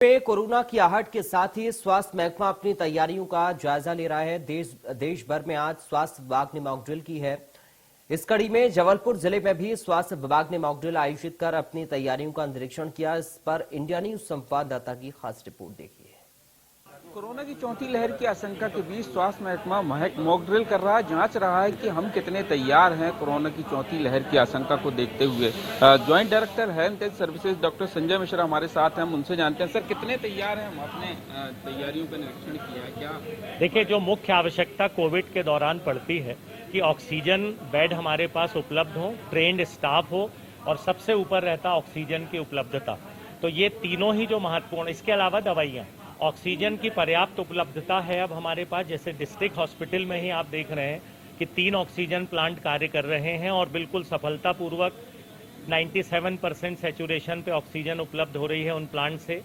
में कोरोना की आहट के साथ ही स्वास्थ्य महकमा अपनी तैयारियों का जायजा ले रहा है। देश भर में आज स्वास्थ्य विभाग ने मॉकड्रिल की है। इस कड़ी में जबलपुर जिले में भी स्वास्थ्य विभाग ने मॉकड्रिल आयोजित कर अपनी तैयारियों का निरीक्षण किया। इस पर इंडिया न्यूज संवाददाता की खास रिपोर्ट देखिए। कोरोना की चौथी लहर की आशंका के बीच स्वास्थ्य महकमा मॉक ड्रिल कर रहा है, जांच रहा है कि हम कितने तैयार हैं कोरोना की चौथी लहर की आशंका को देखते हुए। Joint director health and services doctor Sanjay Mishra हमारे साथ हैं, हम उनसे जानते हैं। सर, कितने तैयार हैं? हम अपने तैयारियों का निरीक्षण किया है क्या? देखिए, जो मुख्य आवश्यकता कोविड के दौरान पड़ती है कि ऑक्सीजन बेड हमारे पास उपलब्ध हो, ट्रेंड स्टाफ हो और सबसे ऊपर रहता ऑक्सीजन की उपलब्धता। तो ये तीनों ही जो महत्वपूर्ण, इसके अलावा दवाइयाँ, ऑक्सीजन की पर्याप्त उपलब्धता है अब हमारे पास। जैसे डिस्ट्रिक्ट हॉस्पिटल में ही आप देख रहे हैं कि 3 ऑक्सीजन प्लांट कार्य कर रहे हैं और बिल्कुल सफलतापूर्वक 97% सैचुरेशन पे ऑक्सीजन उपलब्ध हो रही है उन प्लांट से।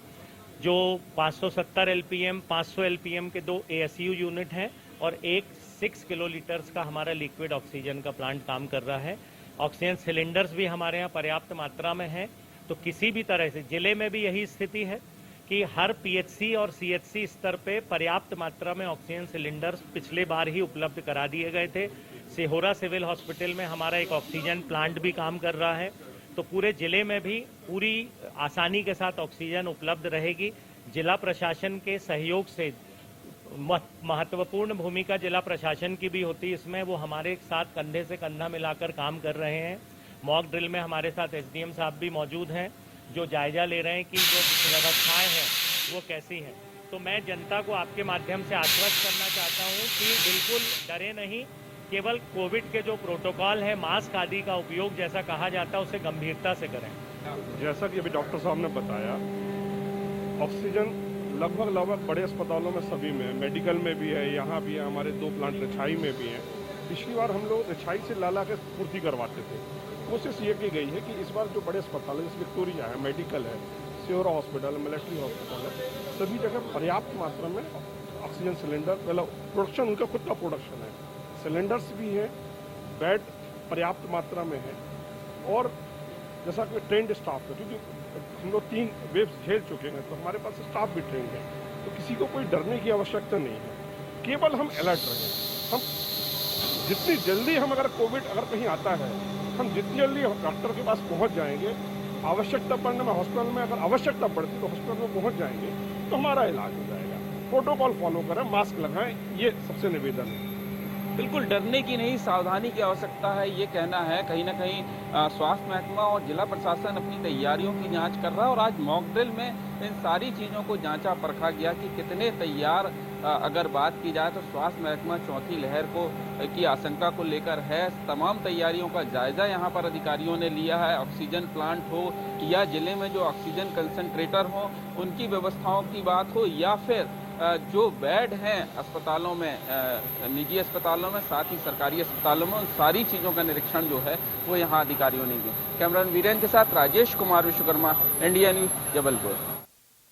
जो 570 एलपीएम, 500 एलपीएम के 2 एएसयू यूनिट हैं और एक 6 किलोलीटर्स का हमारा लिक्विड ऑक्सीजन का प्लांट काम कर रहा है। ऑक्सीजन सिलेंडर्स भी हमारे यहाँ पर्याप्त मात्रा में हैं। तो किसी भी तरह से जिले में भी यही स्थिति है कि हर पीएचसी और सीएचसी स्तर पे पर्याप्त मात्रा में ऑक्सीजन सिलेंडर्स पिछले बार ही उपलब्ध करा दिए गए थे। सिहोरा सिविल हॉस्पिटल में हमारा एक ऑक्सीजन प्लांट भी काम कर रहा है। तो पूरे जिले में भी पूरी आसानी के साथ ऑक्सीजन उपलब्ध रहेगी। जिला प्रशासन के सहयोग से महत्वपूर्ण भूमिका जिला प्रशासन की भी होती है इसमें। वो हमारे साथ कंधे से कंधा मिलाकर काम कर रहे हैं। मॉक ड्रिल में हमारे साथ एसडीएम साहब भी मौजूद हैं जो जायजा ले रहे हैं कि जो व्यवस्थाएं हैं वो कैसी हैं। तो मैं जनता को आपके माध्यम से आश्वस्त करना चाहता हूं कि बिल्कुल डरे नहीं, केवल कोविड के जो प्रोटोकॉल है, मास्क आदि का उपयोग जैसा कहा जाता है उसे गंभीरता से करें। जैसा कि अभी डॉक्टर साहब ने बताया, ऑक्सीजन लगभग बड़े अस्पतालों में सभी में, मेडिकल में भी है, यहाँ भी है, हमारे 2 प्लांट रिछाई में भी हैं। पिछली बार हम लोग रिछाई से ला के पूर्ति करवाते थे। कोशिश ये की गई है कि इस बार जो बड़े अस्पताल है, जैसे विक्टोरिया है, मेडिकल है, सिहोरा हॉस्पिटल, मिलिट्री हॉस्पिटल है, सभी जगह पर्याप्त मात्रा में ऑक्सीजन सिलेंडर, मतलब प्रोडक्शन उनका खुद का प्रोडक्शन है, सिलेंडर्स भी है, बेड पर्याप्त मात्रा में है और जैसा कि ट्रेंड स्टाफ है, क्योंकि हम लोग 3 वेव्स झेल चुके हैं तो हमारे पास स्टाफ भी ट्रेंड है। तो किसी को कोई डरने की आवश्यकता नहीं है, केवल हम अलर्ट रहें। हम जितनी जल्दी हम अगर कोविड अगर कहीं आता है, हम जितनी जल्दी डॉक्टर के पास पहुंच जाएंगे, आवश्यकता पड़ने में हॉस्पिटल में अगर आवश्यकता पड़ती तो हॉस्पिटल में पहुंच जाएंगे तो हमारा इलाज हो जाएगा। प्रोटोकॉल फॉलो करें, मास्क लगाएं, ये सबसे निवेदन है। बिल्कुल डरने की नहीं, सावधानी की आवश्यकता है, ये कहना है। कहीं ना कहीं स्वास्थ्य महकमा और जिला प्रशासन अपनी तैयारियों की जांच कर रहा है और आज मॉक ड्रिल में इन सारी चीज़ों को जांचा परखा गया कि कितने तैयार। अगर बात की जाए तो स्वास्थ्य महकमा चौथी लहर की आशंका को लेकर है। तमाम तैयारियों का जायजा यहाँ पर अधिकारियों ने लिया है। ऑक्सीजन प्लांट हो या जिले में जो ऑक्सीजन कंसंट्रेटर हो, उनकी व्यवस्थाओं की बात हो या फिर जो बेड हैं अस्पतालों में, निजी अस्पतालों में, साथ ही सरकारी अस्पतालों में, उन सारी चीज़ों का निरीक्षण जो है वो यहाँ अधिकारियों ने किया। कैमरामैन वीरेंद्र के साथ राजेश कुमार विश्वकर्मा, इंडिया न्यूज, जबलपुर।